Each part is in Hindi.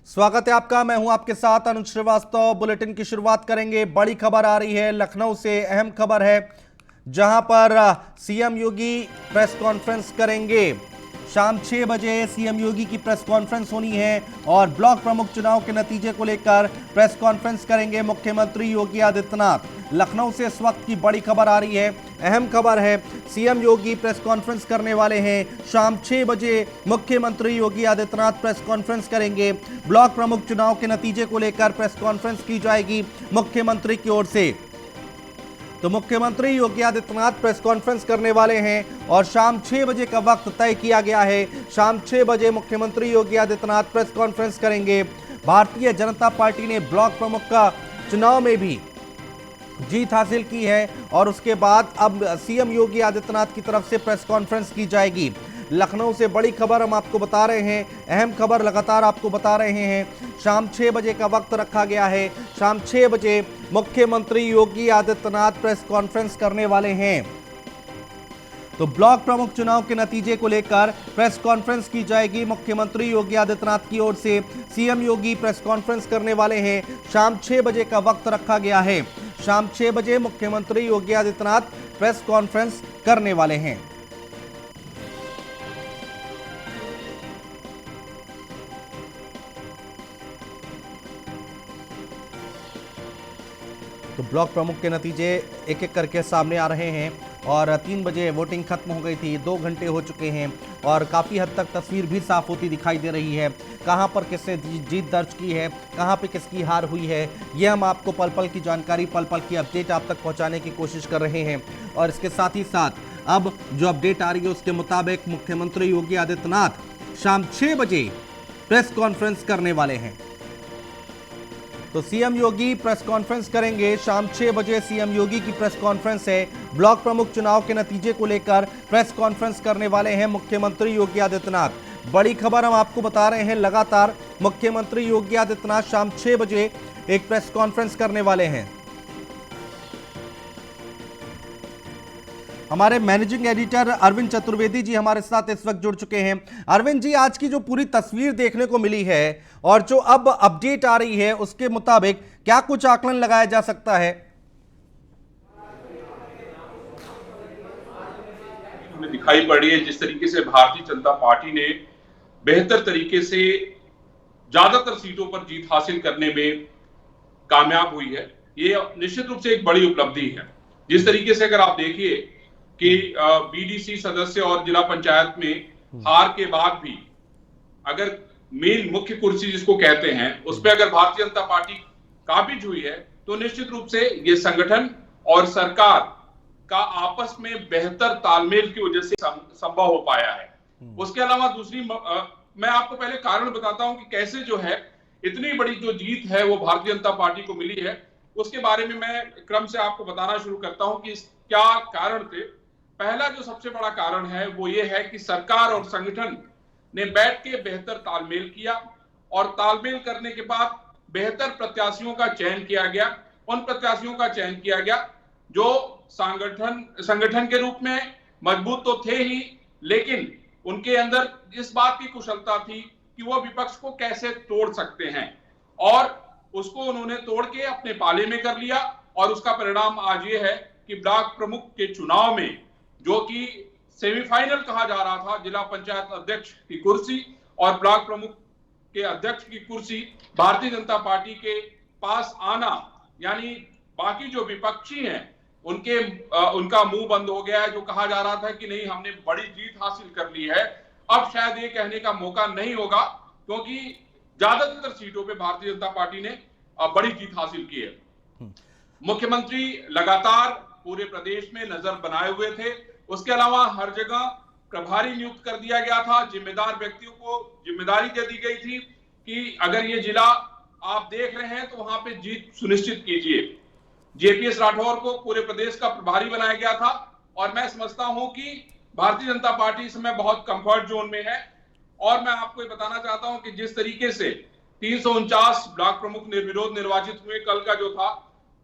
स्वागत है आपका। मैं हूं आपके साथ अनुज श्रीवास्तव। बुलेटिन की शुरुआत करेंगे। बड़ी खबर आ रही है लखनऊ से। अहम खबर है जहां पर सीएम योगी प्रेस कॉन्फ्रेंस करेंगे। शाम 6 बजे सीएम योगी की प्रेस कॉन्फ्रेंस होनी है और ब्लॉक प्रमुख चुनाव के नतीजे को लेकर प्रेस कॉन्फ्रेंस करेंगे मुख्यमंत्री योगी आदित्यनाथ। लखनऊ से इस वक्त की बड़ी खबर आ रही है, अहम खबर है। सीएम योगी प्रेस कॉन्फ्रेंस करने वाले हैं। शाम 6 बजे मुख्यमंत्री योगी आदित्यनाथ प्रेस कॉन्फ्रेंस करेंगे। ब्लॉक प्रमुख चुनाव के नतीजे को लेकर प्रेस कॉन्फ्रेंस की जाएगी मुख्यमंत्री की ओर से। तो मुख्यमंत्री योगी आदित्यनाथ प्रेस कॉन्फ्रेंस करने वाले हैं और शाम 6 बजे का वक्त तय किया गया है। शाम 6 बजे मुख्यमंत्री योगी आदित्यनाथ प्रेस कॉन्फ्रेंस करेंगे। भारतीय जनता पार्टी ने ब्लॉक प्रमुख का चुनाव में भी जीत हासिल की है और उसके बाद अब सीएम योगी आदित्यनाथ की तरफ से प्रेस कॉन्फ्रेंस की जाएगी। लखनऊ से बड़ी खबर हम आपको बता रहे हैं, अहम खबर लगातार आपको बता रहे हैं। शाम 6 बजे का वक्त रखा गया है। शाम 6 बजे मुख्यमंत्री योगी आदित्यनाथ प्रेस कॉन्फ्रेंस करने वाले हैं। तो ब्लॉक प्रमुख चुनाव के नतीजे को लेकर प्रेस कॉन्फ्रेंस की जाएगी मुख्यमंत्री योगी आदित्यनाथ की ओर से। सीएम योगी प्रेस कॉन्फ्रेंस करने वाले हैं। शाम 6 बजे का वक्त रखा गया है। शाम 6 बजे मुख्यमंत्री योगी आदित्यनाथ प्रेस कॉन्फ्रेंस करने वाले हैं। तो ब्लॉक प्रमुख के नतीजे एक एक करके सामने आ रहे हैं और 3 बजे वोटिंग खत्म हो गई थी। 2 घंटे हो चुके हैं और काफ़ी हद तक तस्वीर भी साफ होती दिखाई दे रही है। कहां पर किसने जीत दर्ज की है, कहां पे किसकी हार हुई है, ये हम आपको पल पल की जानकारी, पल पल की अपडेट आप तक पहुंचाने की कोशिश कर रहे हैं। और इसके साथ ही साथ अब जो अपडेट आ रही है उसके मुताबिक मुख्यमंत्री योगी आदित्यनाथ शाम 6 बजे प्रेस कॉन्फ्रेंस करने वाले हैं। तो सीएम योगी प्रेस कॉन्फ्रेंस करेंगे। शाम 6 बजे सीएम योगी की प्रेस कॉन्फ्रेंस है। ब्लॉक प्रमुख चुनाव के नतीजे को लेकर प्रेस कॉन्फ्रेंस करने वाले हैं मुख्यमंत्री योगी आदित्यनाथ। बड़ी खबर हम आपको बता रहे हैं लगातार। मुख्यमंत्री योगी आदित्यनाथ शाम 6 बजे एक प्रेस कॉन्फ्रेंस करने वाले हैं। हमारे मैनेजिंग एडिटर अरविंद चतुर्वेदी जी हमारे साथ इस वक्त जुड़ चुके हैं। अरविंद जी, आज की जो पूरी तस्वीर देखने को मिली है और जो अब अपडेट आ रही है उसके मुताबिक क्या कुछ आकलन लगाया जा सकता है? हमें दिखाई पड़ी है जिस तरीके से भारतीय जनता पार्टी ने बेहतर तरीके से ज्यादातर सीटों पर जीत हासिल करने में कामयाब हुई है, ये निश्चित रूप से एक बड़ी उपलब्धि है। जिस तरीके से अगर आप देखिए कि बीडीसी सदस्य और जिला पंचायत में हार के बाद भी अगर मेन मुख्य कुर्सी जिसको कहते हैं उस पर अगर भारतीय जनता पार्टी काबिज हुई है तो निश्चित रूप से ये संगठन और सरकार का आपस में बेहतर तालमेल की वजह से संभव हो पाया है। उसके अलावा दूसरी मैं आपको पहले कारण बताता हूं कि कैसे जो है इतनी बड़ी जो जीत है वो भारतीय जनता पार्टी को मिली है। उसके बारे में मैं क्रम से आपको बताना शुरू करता हूं कि क्या कारण थे। पहला जो सबसे बड़ा कारण है वो ये है कि सरकार और संगठन ने बैठ के बेहतर तालमेल किया और तालमेल करने के बाद बेहतर प्रत्याशियों का चयन किया गया। उन प्रत्याशियों का चयन किया गया जो संगठन के रूप में मजबूत तो थे ही, लेकिन उनके अंदर इस बात की कुशलता थी कि वो विपक्ष को कैसे तोड़ सकते हैं और उसको उन्होंने तोड़ के अपने पाले में कर लिया। और उसका परिणाम आज ये है कि ब्लॉक प्रमुख के चुनाव में जो कि सेमीफाइनल कहा जा रहा था, जिला पंचायत अध्यक्ष की कुर्सी और ब्लॉक प्रमुख के अध्यक्ष की कुर्सी भारतीय जनता पार्टी के पास आना, यानी बाकी जो विपक्षी हैं उनका मुंह बंद हो गया है। जो कहा जा रहा था कि नहीं हमने बड़ी जीत हासिल कर ली है, अब शायद ये कहने का मौका नहीं होगा क्योंकि ज्यादातर सीटों पे भारतीय जनता पार्टी ने बड़ी जीत हासिल की है। मुख्यमंत्री लगातार पूरे प्रदेश में नजर बनाए हुए थे। उसके अलावा हर जगह प्रभारी नियुक्त कर दिया गया था। जिम्मेदार व्यक्तियों को जिम्मेदारी दे दी गई थी कि अगर ये जिला आप देख रहे हैं तो वहां पे जीत सुनिश्चित कीजिए। जेपीएस राठौर को पूरे प्रदेश का प्रभारी बनाया गया था और मैं समझता हूं कि भारतीय जनता पार्टी इस समय बहुत कंफर्ट जोन में है। और मैं आपको ये बताना चाहता हूं कि जिस तरीके से 349 ब्लॉक प्रमुख निर्विरोध निर्वाचित हुए कल का जो था,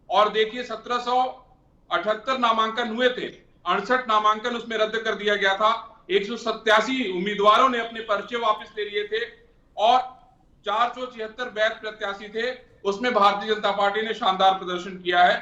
और देखिए 1778 नामांकन हुए थे, 68 नामांकन उसमें रद्द कर दिया गया था। 187 उम्मीदवारों ने अपने पर्चे वापस ले लिए थे और 476 वैध प्रत्याशी थे, उसमें भारतीय जनता पार्टी ने शानदार प्रदर्शन किया है।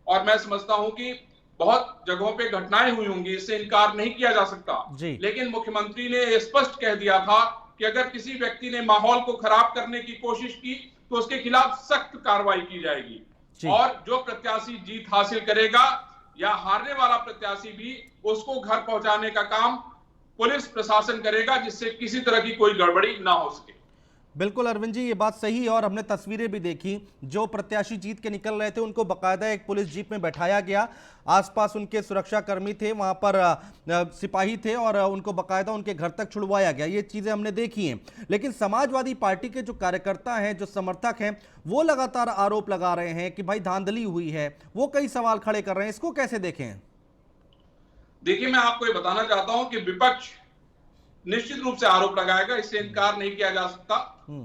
और मैं समझता हूं कि बहुत जगहों पे घटनाएं हुई होंगी, इससे इनकार नहीं किया जा सकता, लेकिन मुख्यमंत्री ने स्पष्ट कह दिया था कि अगर किसी व्यक्ति ने माहौल को खराब करने की कोशिश की तो उसके खिलाफ सख्त कार्रवाई की जाएगी, और जो प्रत्याशी जीत हासिल करेगा या हारने वाला प्रत्याशी भी, उसको घर पहुंचाने का काम पुलिस प्रशासन करेगा, जिससे किसी तरह की कोई गड़बड़ी ना हो सके। बिल्कुल अरविंद जी, ये बात सही है और हमने तस्वीरें भी देखी। जो प्रत्याशी जीत के निकल रहे थे उनको बकायदा एक पुलिस जीप में बैठाया गया, आसपास उनके सुरक्षा कर्मी थे, वहां पर सिपाही थे और उनको बकायदा उनके घर तक छुड़वाया गया। ये चीजें हमने देखी हैं। लेकिन समाजवादी पार्टी के जो कार्यकर्ता हैं, जो समर्थक हैं, वो लगातार आरोप लगा रहे हैं कि भाई धांधली हुई है। वो कई सवाल खड़े कर रहे हैं, इसको कैसे देखें? देखिए, मैं आपको ये बताना चाहता हूं कि विपक्ष निश्चित रूप से आरोप लगाएगा, इससे इनकार नहीं किया जा सकता।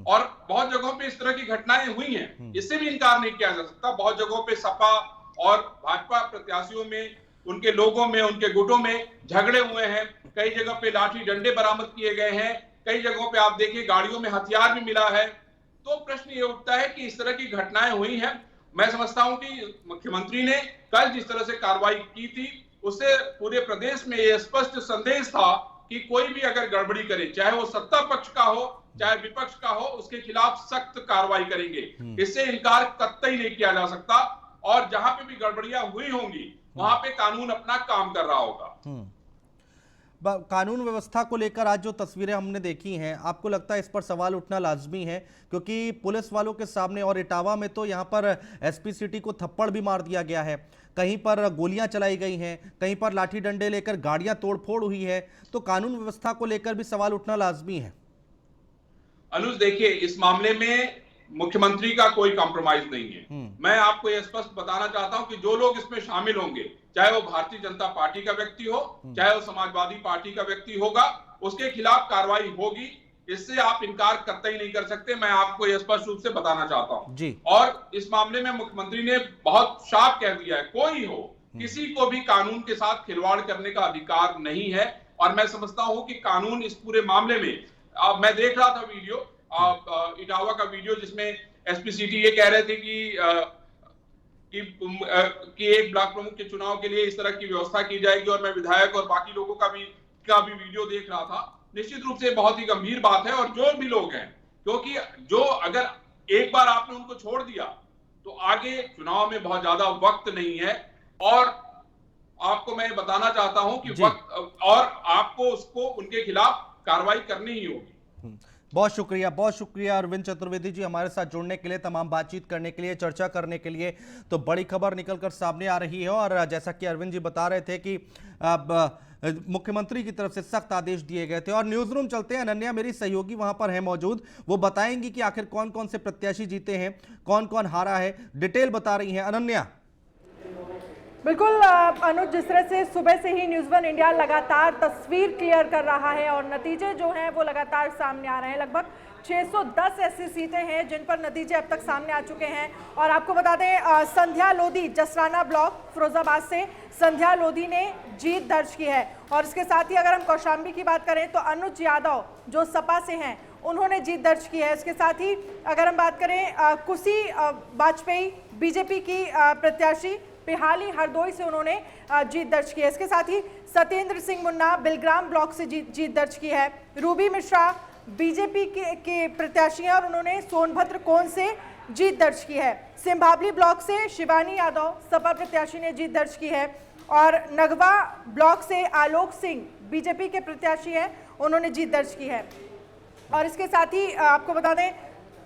और बहुत जगहों पे इस तरह की घटनाएं हुई हैं, इससे भी इनकार नहीं किया जा सकता। बहुत जगहों पे सपा और भाजपा प्रत्याशियों में, उनके लोगों में, उनके गुटों में झगड़े हुए हैं। कई जगह पे लाठी डंडे बरामद किए गए हैं, कई जगहों पे आप देखिए गाड़ियों में हथियार भी मिला है। तो प्रश्न ये उठता है कि इस तरह की घटनाएं हुई हैं। मैं समझता हूं कि मुख्यमंत्री ने कल जिस तरह से कार्रवाई की थी, उससे पूरे प्रदेश में यह स्पष्ट संदेश था कि कोई भी अगर गड़बड़ी करे, चाहे वो सत्ता पक्ष का हो चाहे विपक्ष का हो, उसके खिलाफ सख्त कार्रवाई करेंगे। इससे इनकार कतई नहीं किया जा सकता। और जहां पे भी गड़बड़ियां हुई होंगी, वहां पे कानून अपना काम कर रहा होगा। कानून व्यवस्था को लेकर आज जो तस्वीरें हमने देखी हैं, आपको लगता है इस पर सवाल उठना लाजमी है? क्योंकि पुलिस वालों के सामने, और इटावा में तो यहाँ पर एसपी सिटी को थप्पड़ भी मार दिया गया है, कहीं पर गोलियां चलाई गई हैं, कहीं पर लाठी डंडे लेकर गाड़ियां तोड़फोड़ हुई है। तो कानून व्यवस्था को लेकर भी सवाल उठना लाजमी है। अनुज, देखिए, इस मामले में मुख्यमंत्री का कोई कॉम्प्रोमाइज नहीं है। मैं आपको यह स्पष्ट बताना चाहता हूं कि जो लोग इसमें शामिल होंगे, चाहे वो भारतीय जनता पार्टी का व्यक्ति हो, चाहे वो समाजवादी पार्टी का व्यक्ति होगा, उसके खिलाफ कार्रवाई होगी। इससे आप इनकार कतई नहीं कर सकते। मैं आपको यह स्पष्ट रूप से बताना चाहता हूं। और इस मामले में मुख्यमंत्री ने बहुत साफ कह दिया है, कोई हो, किसी को भी कानून के साथ खिलवाड़ करने का अधिकार नहीं है। और मैं समझता हूं कि कानून इस पूरे मामले में, मैं देख रहा था वीडियो, इटावा का वीडियो, जिसमें एसपी सिटी ये कह रहे थे कि एक ब्लॉक प्रमुख के चुनाव के लिए इस तरह की व्यवस्था की जाएगी। और मैं विधायक और बाकी लोगों का भी वीडियो देख रहा था। निश्चित रूप से बहुत ही गंभीर बात है। और जो भी लोग हैं, क्योंकि जो अगर एक बार आपने उनको छोड़ दिया तो आगे चुनाव में बहुत ज्यादा वक्त नहीं है। और आपको मैं बताना चाहता हूं कि वक्त, और आपको उसको उनके खिलाफ कार्रवाई करनी ही होगी। बहुत शुक्रिया अरविंद चतुर्वेदी जी, हमारे साथ जुड़ने के लिए, तमाम बातचीत करने के लिए, चर्चा करने के लिए। तो बड़ी खबर निकलकर सामने आ रही है और जैसा कि अरविंद जी बता रहे थे कि मुख्यमंत्री की तरफ से सख्त आदेश दिए गए थे। और न्यूज रूम चलते हैं, अनन्या मेरी सहयोगी वहां पर है मौजूद, वो बताएंगी कि आखिर कौन कौन से प्रत्याशी जीते हैं, कौन कौन हारा है, डिटेल बता रही हैं अनन्या। बिल्कुल अनुज, जिस तरह से सुबह से ही न्यूज़ वन इंडिया लगातार तस्वीर क्लियर कर रहा है और नतीजे जो हैं वो लगातार सामने आ रहे हैं। लगभग 610 ऐसी सीटें हैं जिन पर नतीजे अब तक सामने आ चुके हैं। और आपको बता दें, संध्या लोधी जसराना ब्लॉक फिरोजाबाद से संध्या लोधी ने जीत दर्ज की है। और इसके साथ ही अगर हम कौशाम्बी की बात करें तो अनुज यादव जो सपा से हैं, उन्होंने जीत दर्ज की है। इसके साथ ही अगर हम बात करें कुशी वाजपेयी बीजेपी की प्रत्याशी, पिहाली हरदोई से उन्होंने जीत दर्ज की है। इसके साथ ही सत्येंद्र सिंह मुन्ना बिलग्राम ब्लॉक से जीत दर्ज की है। रूबी मिश्रा बीजेपी के प्रत्याशी हैं और उन्होंने सोनभद्र कोन से जीत दर्ज की है। सिंभावली ब्लॉक से शिवानी यादव सपा प्रत्याशी ने जीत दर्ज की है। और नगवा ब्लॉक से आलोक सिंह बीजेपी के प्रत्याशी हैं, उन्होंने जीत दर्ज की है। और इसके साथ ही आपको बता दें,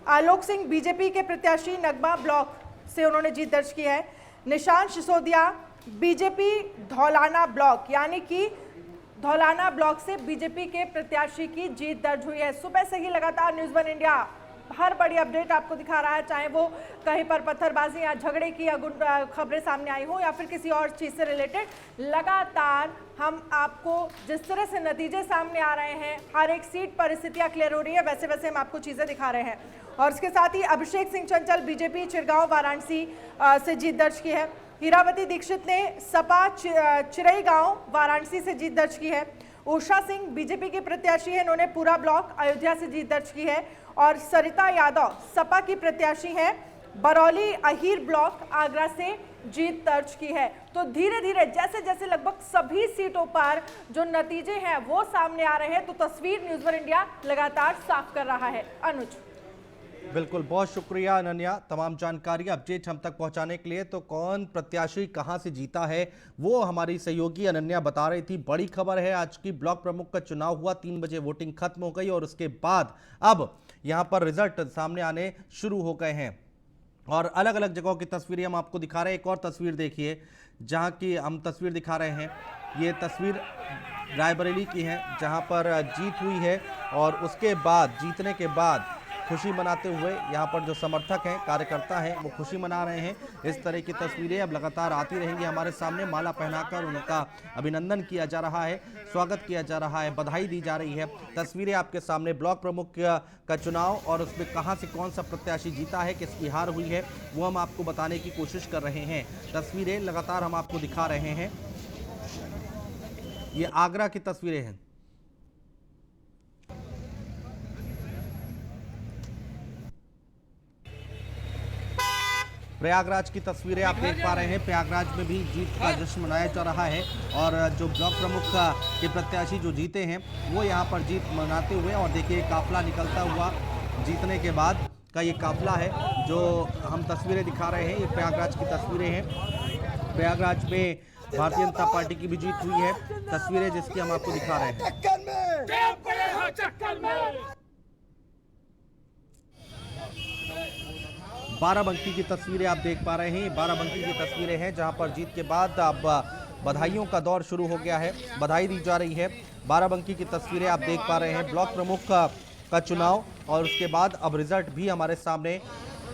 आलोक सिंह बीजेपी के प्रत्याशी नगवा ब्लॉक से उन्होंने जीत दर्ज की है। निशांत सिसोदिया बीजेपी धौलाना ब्लॉक, यानी कि धौलाना ब्लॉक से बीजेपी के प्रत्याशी की जीत दर्ज हुई है। सुबह से ही लगातार न्यूज़ वन इंडिया हर बड़ी अपडेट आपको दिखा रहा है, चाहे वो कहीं पर पत्थरबाजी या झगड़े की या खबरें सामने आई हो या फिर किसी और चीज़ से रिलेटेड। लगातार हम आपको जिस तरह से नतीजे सामने आ रहे हैं, हर एक सीट पर स्थितियाँ क्लियर हो रही है, वैसे वैसे हम आपको चीज़ें दिखा रहे हैं। और इसके साथ ही अभिषेक सिंह चंचल बीजेपी चिरगांव वाराणसी से जीत दर्ज की है। हीरावती दीक्षित ने सपा चिरई गांव वाराणसी से जीत दर्ज की है। उषा सिंह बीजेपी के प्रत्याशी है, इन्होंने पूरा ब्लॉक अयोध्या से जीत दर्ज की है। और सरिता यादव सपा की प्रत्याशी है, बरौली अहीर ब्लॉक आगरा से जीत दर्ज की है। तो धीरे धीरे जैसे जैसे लगभग सभी सीटों पर जो नतीजे हैं वो सामने आ रहे हैं, तो तस्वीर न्यूज़ वन इंडिया लगातार साफ कर रहा है। अनुज, बिल्कुल, बहुत शुक्रिया अनन्या तमाम जानकारी अपडेट हम तक पहुंचाने के लिए। तो कौन प्रत्याशी कहां से जीता है वो हमारी सहयोगी अनन्या बता रही थी। बड़ी खबर है, आज की ब्लॉक प्रमुख का चुनाव हुआ, 3 बजे वोटिंग खत्म हो गई और उसके बाद अब यहां पर रिजल्ट सामने आने शुरू हो गए हैं और अलग अलग जगहों की तस्वीरें हम आपको दिखा रहे हैं। एक और तस्वीर देखिए जहां की हम तस्वीर दिखा रहे हैं, ये तस्वीर रायबरेली की है जहां पर जीत हुई है और उसके बाद जीतने के बाद खुशी मनाते हुए यहाँ पर जो समर्थक हैं, कार्यकर्ता हैं, वो खुशी मना रहे हैं। इस तरह की तस्वीरें अब लगातार आती रहेंगी हमारे सामने। माला पहनाकर उनका अभिनंदन किया जा रहा है, स्वागत किया जा रहा है, बधाई दी जा रही है। तस्वीरें आपके सामने ब्लॉक प्रमुख का चुनाव और उसमें कहाँ से कौन सा प्रत्याशी जीता है, किसकी हार हुई है, वो हम आपको बताने की कोशिश कर रहे हैं। तस्वीरें लगातार हम आपको दिखा रहे हैं। ये आगरा की तस्वीरें हैं। प्रयागराज की तस्वीरें आप देख पा रहे हैं। प्रयागराज में भी जीत का जश्न मनाया जा रहा है और जो ब्लॉक प्रमुख के प्रत्याशी जो जीते हैं वो यहाँ पर जीत मनाते हुए, और देखिए काफिला निकलता हुआ जीतने के बाद का ये काफिला है जो हम तस्वीरें दिखा रहे हैं। ये प्रयागराज की तस्वीरें हैं। प्रयागराज में भारतीय जनता पार्टी की भी जीत हुई है। तस्वीरें जिसकी हम आपको दिखा रहे हैं। बाराबंकी की तस्वीरें आप देख पा रहे हैं। बाराबंकी की तस्वीरें हैं जहां पर जीत के बाद अब बधाइयों का दौर शुरू हो गया है, बधाई दी जा रही है। बाराबंकी की तस्वीरें आप देख पा रहे हैं। ब्लॉक प्रमुख का चुनाव और उसके बाद अब रिजल्ट भी हमारे सामने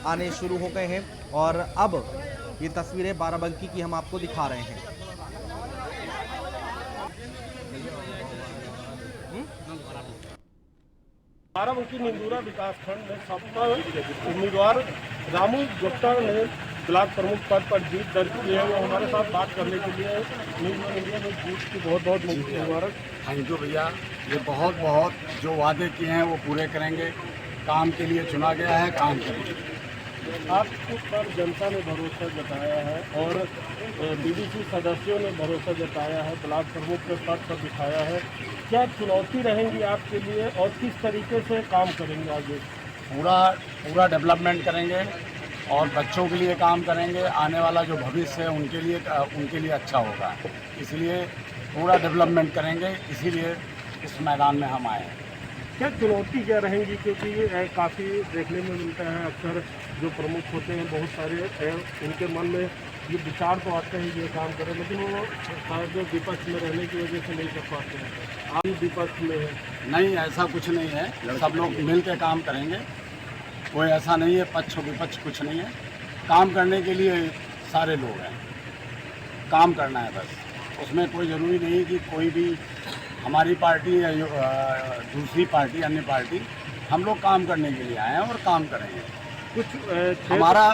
आने शुरू हो गए हैं और अब ये तस्वीरें बाराबंकी की हम आपको दिखा रहे हैं। बाराबंकी निंदूरा विकासखंड में सपा उम्मीदवार रामू गुप्ता ने ब्लॉक प्रमुख पद पर जीत दर्ज की है। वो हमारे साथ बात करने के लिए न्यूज़ वन इंडिया में जीत की बहुत बहुत मुबारक। थैंक यू भैया, ये बहुत बहुत जो वादे किए हैं वो पूरे करेंगे। काम के लिए चुना गया है, काम करेंगे। आपके पर जनता ने भरोसा जताया है और बीडीसी सदस्यों ने भरोसा जताया है, ब्लॉक प्रमुख के पद पर दिखाया है। क्या चुनौती रहेंगी आपके लिए और किस तरीके से काम करेंगे आगे? पूरा डेवलपमेंट करेंगे और बच्चों के लिए काम करेंगे। आने वाला जो भविष्य है उनके लिए अच्छा होगा, इसलिए पूरा डेवलपमेंट करेंगे। इसीलिए इस मैदान में हम आए हैं। क्या चुनौती क्या रहेंगी, क्योंकि काफ़ी देखने में मिलता है अक्सर जो प्रमुख होते हैं बहुत सारे उनके मन में ये विचार तो आते हैं ये काम करें, लेकिन वो शायद जो विपक्ष में रहने की वजह से नहीं कर पाते हैं। आप विपक्ष में है? नहीं, ऐसा कुछ नहीं है, सब लोग मिल के काम करेंगे। कोई ऐसा नहीं है पक्ष विपक्ष, कुछ नहीं है। काम करने के लिए सारे लोग हैं, काम करना है बस। उसमें कोई ज़रूरी नहीं कि कोई भी हमारी पार्टी या दूसरी पार्टी, अन्य पार्टी, हम लोग काम करने के लिए आए हैं और काम करेंगे। कुछ हमारा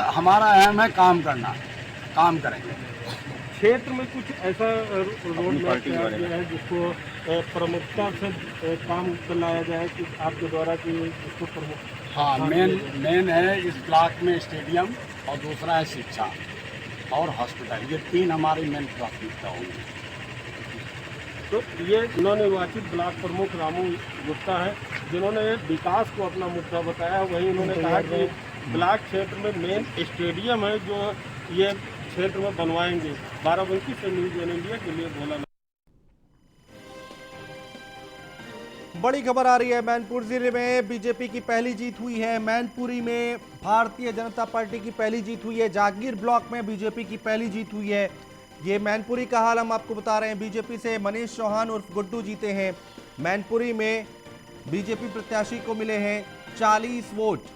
अहम है काम करना, काम करेंगे। क्षेत्र में कुछ ऐसा रोड मैप किया गया है जिसको प्रमुखता से काम लाया जाए कि आपके द्वारा कि इसको प्रमुख? हाँ, मेन है इस ब्लॉक में स्टेडियम और दूसरा है शिक्षा और हॉस्पिटल। ये 3 हमारी मेन प्राथमिकता होंगी। तो ये नवनिर्वाचित ब्लॉक प्रमुख रामू गुप्ता है जिन्होंने विकास को अपना मुद्दा बताया। वहीं उन्होंने कहा कि ब्लॉक क्षेत्र में मेन स्टेडियम है जो ये क्षेत्र में बनवाएंगे। बाराबंकी से न्यूज़ वन इंडिया के लिए बोला। बड़ी खबर आ रही है, मैनपुर जिले में बीजेपी की पहली जीत हुई है। मैनपुरी में भारतीय जनता पार्टी की पहली जीत हुई है। जागीर ब्लॉक में बीजेपी की पहली जीत हुई है। ये मैनपुरी का हाल हम आपको बता रहे हैं। बीजेपी से मनीष चौहान उर्फ गुड्डू जीते हैं। मैनपुरी में बीजेपी प्रत्याशी को मिले हैं 40 वोट।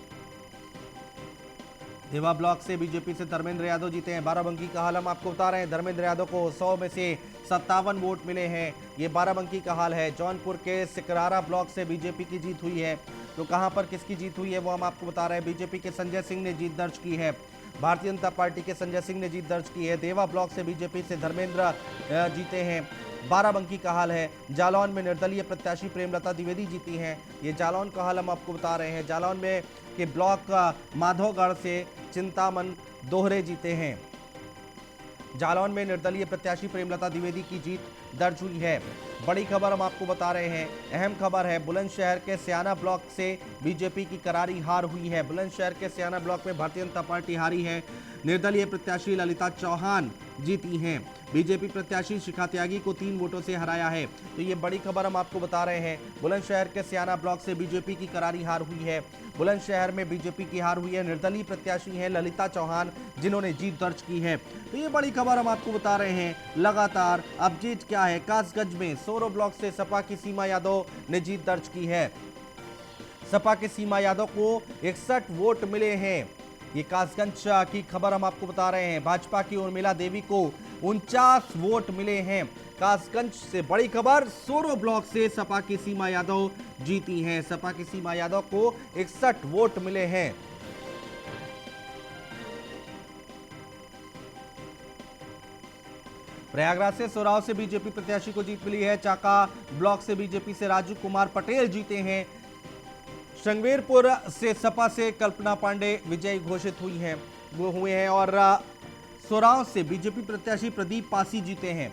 देवा ब्लॉक से बीजेपी से धर्मेंद्र यादव जीते हैं। बाराबंकी का हाल हम आपको बता रहे हैं। धर्मेंद्र यादव को 100 में से 57 वोट मिले हैं। ये बाराबंकी का हाल है। जौनपुर के सिकरारा ब्लॉक से बीजेपी की जीत हुई है। तो कहां पर किसकी जीत हुई है वो हम आपको बता रहे हैं। बीजेपी के संजय सिंह ने जीत दर्ज की है। भारतीय जनता पार्टी के संजय सिंह ने जीत दर्ज की है। देवा ब्लॉक से बीजेपी से धर्मेंद्र जीते हैं। बाराबंकी का हाल है। जालौन में निर्दलीय प्रत्याशी प्रेमलता द्विवेदी जीती हैं। ये जालौन का हाल हम आपको बता रहे हैं। जालौन में के ब्लॉक माधोगढ़ से चिंतामन दोहरे जीते हैं। जालौन में निर्दलीय प्रत्याशी प्रेमलता द्विवेदी की जीत दर्ज हुई है। बड़ी खबर हम आपको बता रहे हैं। अहम खबर है, बुलंदशहर के सियाना ब्लॉक से बीजेपी की करारी हार हुई है। बुलंदशहर के सियाना ब्लॉक में भारतीय जनता पार्टी हारी है। निर्दलीय प्रत्याशी ललिता चौहान जीती हैं। बीजेपी प्रत्याशी शिखा त्यागी को 3 वोटों से हराया है। तो ये बड़ी खबर हम आपको बता रहे हैं। बुलंदशहर के सियाना ब्लॉक से बीजेपी की करारी हार हुई है। बुलंदशहर में बीजेपी की हार हुई है। निर्दलीय प्रत्याशी हैं ललिता चौहान, जिन्होंने जीत दर्ज की है। तो ये बड़ी खबर हम आपको बता रहे हैं। लगातार अपडेट क्या है, कासगंज में सोरो ब्लॉक से सपा की सीमा यादव ने जीत दर्ज की है। सपा के सीमा यादव को 61 वोट मिले हैं। ये कासगंज की खबर हम आपको बता रहे हैं। भाजपा की उर्मिला देवी को 49 वोट मिले हैं। कासगंज से बड़ी खबर, सोरो ब्लॉक से सपा की सीमा यादव जीती हैं। सपा की सीमा यादव को 61 वोट मिले हैं। प्रयागराज से सोराव से बीजेपी प्रत्याशी को जीत मिली है। चाका ब्लॉक से बीजेपी से राजू कुमार पटेल जीते हैं। शंगवेरपुर से सपा से कल्पना पांडे विजयी घोषित हुए हैं और सोराव से बीजेपी प्रत्याशी प्रदीप पासी जीते हैं।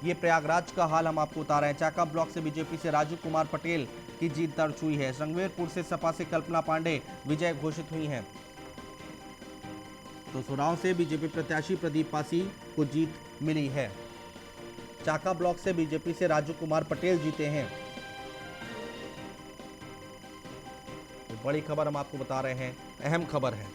ये प्रयागराज का हाल हम आपको बता रहे हैं। चाका ब्लॉक से बीजेपी से राजू कुमार पटेल की जीत दर्ज हुई है। शंगवेरपुर से सपा से कल्पना पांडे विजय घोषित हुई हैं। तो सोराव से बीजेपी प्रत्याशी प्रदीप पासी को जीत मिली है। चाका ब्लॉक से बीजेपी से राजू कुमार पटेल जीते हैं। तो बड़ी खबर हम आपको बता रहे हैं, अहम खबर है।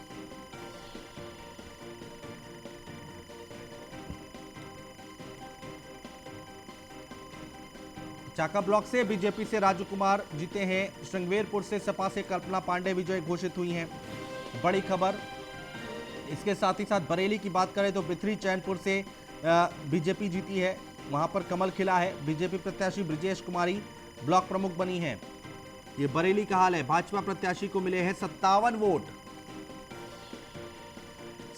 चाका ब्लॉक से बीजेपी से राजू कुमार जीते हैं। श्रृंगवेरपुर से सपा से कल्पना पांडे विजय घोषित हुई हैं। बड़ी खबर। इसके साथ ही साथ बरेली की बात करें तो बिथरी चैनपुर से बीजेपी जीती है। वहां पर कमल खिला है। बीजेपी प्रत्याशी ब्रिजेश कुमारी ब्लॉक प्रमुख बनी है। ये बरेली का हाल है। भाजपा प्रत्याशी को मिले हैं 57 वोट।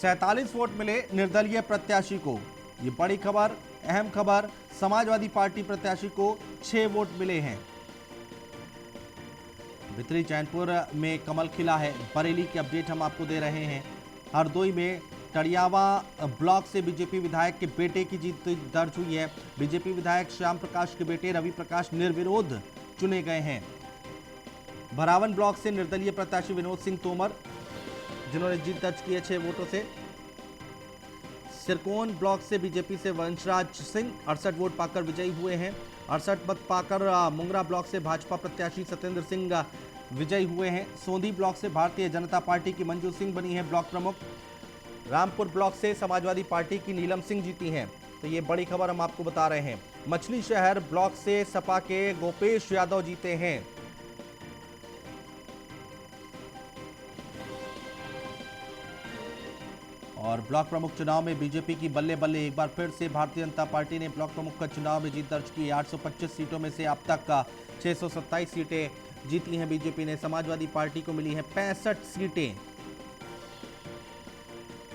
47 वोट मिले निर्दलीय प्रत्याशी को। ये बड़ी खबर, अहम खबर। समाजवादी पार्टी प्रत्याशी को 6 वोट मिले हैं। बिथरी चैनपुर में कमल खिला है। बरेली की अपडेट हम आपको दे रहे हैं। हरदोई में टड़ियावा ब्लॉक से बीजेपी विधायक के बेटे की जीत दर्ज हुई है। बीजेपी विधायक श्याम प्रकाश के बेटे रवि प्रकाश निर्विरोध चुने गए हैं। भरावन ब्लॉक से निर्दलीय प्रत्याशी विनोद सिंह तोमर, जिन्होंने जीत दर्ज की है 6 वोटों से। सिरकोन ब्लॉक से बीजेपी से वंशराज सिंह 68 वोट पाकर विजयी हुए हैं। 68 मत पाकर मुंगरा ब्लॉक से भाजपा प्रत्याशी सत्येंद्र सिंह विजयी हुए हैं। सोंधी ब्लॉक से भारतीय जनता पार्टी की मंजू सिंह बनी है ब्लॉक प्रमुख। रामपुर ब्लॉक से समाजवादी पार्टी की नीलम सिंह जीती हैं। तो ये बड़ी खबर हम आपको बता रहे हैं। मछली शहर ब्लॉक से सपा के गोपेश यादव जीते हैं। और ब्लॉक प्रमुख चुनाव में बीजेपी की बल्ले बल्ले। एक बार फिर से भारतीय जनता पार्टी ने ब्लॉक प्रमुख का चुनाव में जीत दर्ज की है। 825 सीटों में से अब तक का 627 सीटें जीती हैं बीजेपी ने। समाजवादी पार्टी को मिली हैं 65 सीटें।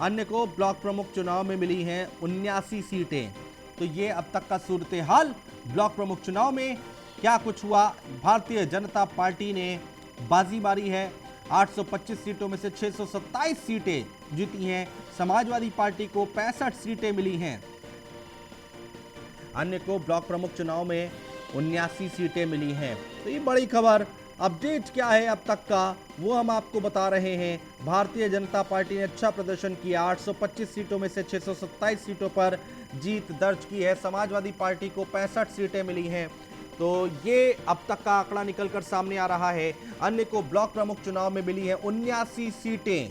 अन्य को ब्लॉक प्रमुख चुनाव में मिली हैं 79 सीटें। तो ये अब तक का सूरत हाल। ब्लॉक प्रमुख चुनाव में क्या कुछ हुआ, भारतीय जनता पार्टी ने बाजी मारी है। 825 सीटों में से 627 सीटें जीती हैं। समाजवादी पार्टी को 65 सीटें मिली हैं। अन्य को ब्लॉक प्रमुख चुनाव में 79 सीटें मिली हैं। तो ये बड़ी खबर। अपडेट क्या है अब तक का, वो हम आपको बता रहे हैं। भारतीय जनता पार्टी ने अच्छा प्रदर्शन किया। 825 सीटों में से 627 सीटों पर जीत दर्ज की है। समाजवादी पार्टी को 65 सीटें मिली हैं। तो ये अब तक का आंकड़ा निकलकर सामने आ रहा है। अन्य को ब्लॉक प्रमुख चुनाव में मिली है 79 सीटें।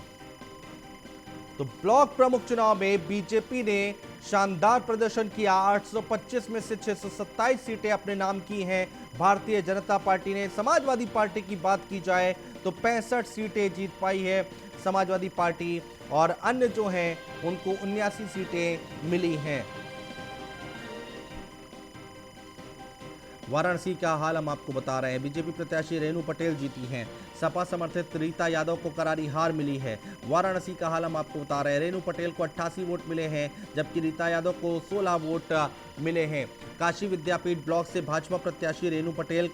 तो ब्लॉक प्रमुख चुनाव में बीजेपी ने शानदार प्रदर्शन किया। 825 में से 627 सीटें अपने नाम की हैं भारतीय जनता पार्टी ने। समाजवादी पार्टी की बात की जाए तो 65 सीटें जीत पाई है समाजवादी पार्टी, और अन्य जो हैं उनको 79 सीटें मिली हैं। वाराणसी का हाल हम आपको बता रहे हैं। बीजेपी प्रत्याशी रेणु पटेल जीती हैं। सपा समर्थित रीता यादव को करारी हार मिली है। वाराणसी का हाल हम आपको बता रहे हैं। रेणु पटेल को 88 वोट मिले हैं, जबकि रीता यादव को 16 वोट मिले हैं। काशी विद्यापीठ ब्लॉक से भाजपा प्रत्याशी रेणु पटेल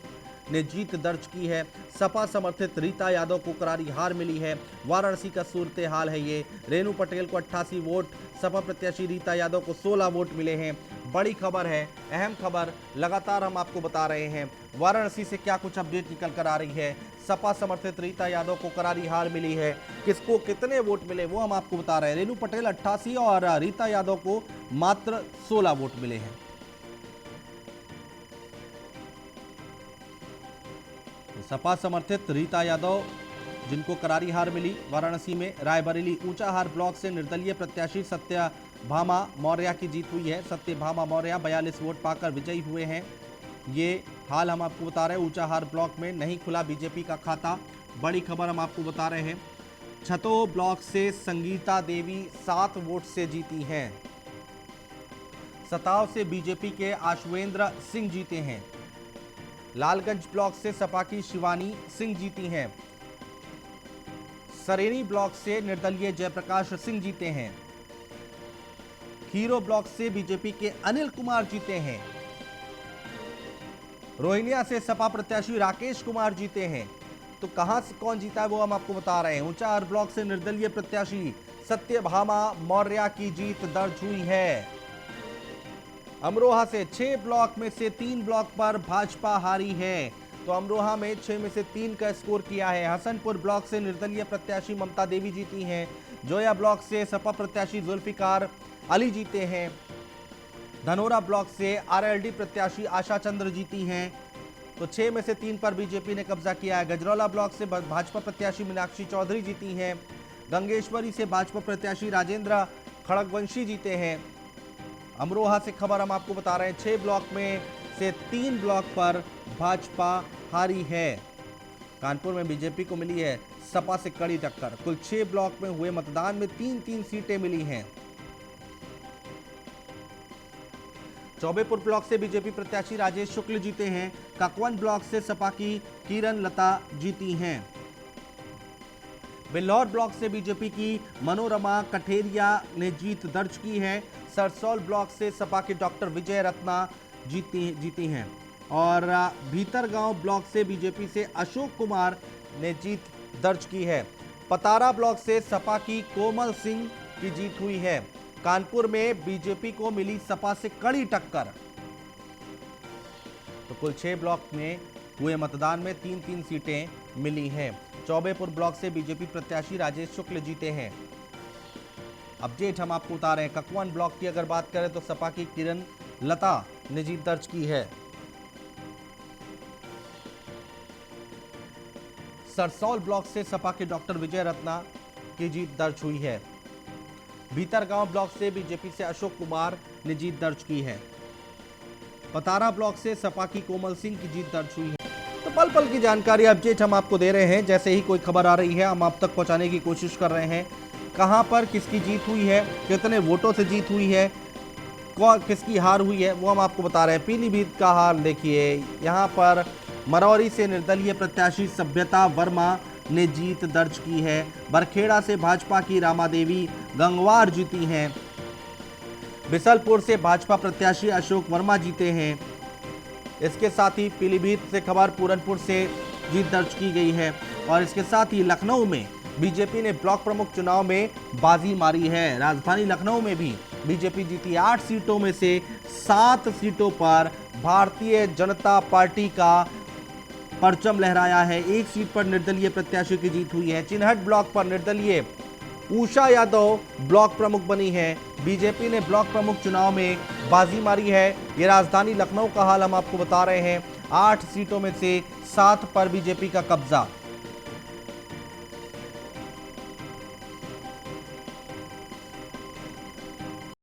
ने जीत दर्ज की है। सपा समर्थित रीता यादव को करारी हार मिली है। वाराणसी का सूरत हाल है ये। रेणु पटेल को 88 वोट, सपा प्रत्याशी रीता यादव को 16 वोट मिले हैं। बड़ी खबर है, अहम खबर लगातार हम आपको बता रहे हैं। वाराणसी से क्या कुछ अपडेट निकल कर आ रही है। सपा समर्थित रीता यादव को करारी हार मिली है, किसको कितने वोट मिले वो हम आपको बता रहे हैं। रेणु पटेल 88 और रीता यादव को मात्र 16 वोट मिले हैं। सपा समर्थित रीता यादव जिनको करारी हार मिली वाराणसी में। रायबरेली ऊंचाहार ब्लॉक से निर्दलीय प्रत्याशी सत्यभामा मौर्य की जीत हुई है। सत्यभामा मौर्य 42 वोट पाकर विजयी हुए हैं। ये हाल हम आपको बता रहे हैं। ऊंचाहार ब्लॉक में नहीं खुला बीजेपी का खाता, बड़ी खबर हम आपको बता रहे हैं। छतो ब्लॉक से संगीता देवी 7 वोट से जीती हैं। सताव से बीजेपी के आशवेंद्र सिंह जीते हैं। लालगंज ब्लॉक से सपा की शिवानी सिंह जीती हैं। सरेनी ब्लॉक से निर्दलीय जयप्रकाश सिंह जीते हैं। खीरो ब्लॉक से बीजेपी के अनिल कुमार जीते हैं। रोहिनिया से सपा प्रत्याशी राकेश कुमार जीते हैं। तो कहां से कौन जीता है वो हम आपको बता रहे हैं। ऊंचाहार ब्लॉक से निर्दलीय प्रत्याशी सत्यभामा मौर्य की जीत दर्ज हुई है। अमरोहा से 6 ब्लॉक में से 3 ब्लॉक पर भाजपा हारी है। तो अमरोहा में 6 में से 3 का स्कोर किया है। हसनपुर ब्लॉक से निर्दलीय प्रत्याशी ममता देवी जीती हैं। जोया ब्लॉक से सपा प्रत्याशी जुल्फिकार अली जीते हैं। धनोरा ब्लॉक से आरएलडी प्रत्याशी आशा चंद्र जीती हैं। तो 6 में से 3 पर बीजेपी ने कब्जा किया है। गजरौला ब्लॉक से भाजपा प्रत्याशी मीनाक्षी चौधरी जीती हैं। गंगेश्वरी से भाजपा प्रत्याशी राजेंद्र खड़गवंशी जीते हैं। अमरोहा से खबर हम आपको बता रहे हैं। 6 ब्लॉक में से 3 ब्लॉक पर भाजपा हारी है। कानपुर में बीजेपी को मिली है सपा से कड़ी टक्कर। कुल 6 ब्लॉक में हुए मतदान में 3-3 सीटें मिली हैं। चौबेपुर ब्लॉक से बीजेपी प्रत्याशी राजेश शुक्ल जीते हैं। ककवन ब्लॉक से सपा की किरण लता जीती हैं। बिल्हौर ब्लॉक से बीजेपी की मनोरमा कठेरिया ने जीत दर्ज की है। सरसौल ब्लॉक से सपा के डॉक्टर विजय रत्ना जीती हैं। और भीतरगांव ब्लॉक से बीजेपी से अशोक कुमार ने जीत दर्ज की है। पतारा ब्लॉक से सपा की कोमल सिंह की जीत हुई है। कानपुर में बीजेपी को मिली सपा से कड़ी टक्कर। तो कुल 6 ब्लॉक में हुए मतदान में 3-3 सीटें मिली हैं। चौबेपुर ब्लॉक से बीजेपी प्रत्याशी राजेश शुक्ल जीते हैं। अपडेट हम आपको बता रहे हैं। ककवन ब्लॉक की अगर बात करें तो सपा की किरण लता ने जीत दर्ज की है। सरसौल ब्लॉक से सपा के डॉक्टर विजय रत्ना की जीत दर्ज हुई है। भीतरगांव ब्लॉक से बीजेपी से अशोक कुमार ने जीत दर्ज की है। पतारा ब्लॉक से सपा की कोमल सिंह की जीत दर्ज हुई है। तो पल पल की जानकारी अपडेट हम आपको दे रहे हैं। जैसे ही कोई खबर आ रही है हम आप तक पहुंचाने की कोशिश कर रहे हैं। कहां पर किसकी जीत हुई है, कितने वोटों से जीत हुई है, किसकी हार हुई है वो हम आपको बता रहे हैं। पीलीभीत का हाल देखिए। यहां पर मरौरी से निर्दलीय प्रत्याशी सभ्यता वर्मा ने जीत दर्ज की है। बरखेड़ा से भाजपा की रामा देवी गंगवार जीती हैं। बिसलपुर से भाजपा प्रत्याशी अशोक वर्मा जीते हैं। इसके साथ ही पीलीभीत से खबर पूरनपुर से जीत दर्ज की गई है। और इसके साथ ही लखनऊ में बीजेपी ने ब्लॉक प्रमुख चुनाव में बाजी मारी है। राजधानी लखनऊ में भी बीजेपी जीती। 8 सीटों में से 7 सीटों पर भारतीय जनता पार्टी का परचम लहराया है। 1 सीट पर निर्दलीय प्रत्याशी की जीत हुई है। चिन्हट ब्लॉक पर निर्दलीय उषा यादव ब्लॉक प्रमुख बनी है। बीजेपी ने ब्लॉक प्रमुख चुनाव में बाजी मारी है। ये राजधानी लखनऊ का हाल हम आपको बता रहे हैं। 8 सीटों में से 7 पर बीजेपी का कब्जा।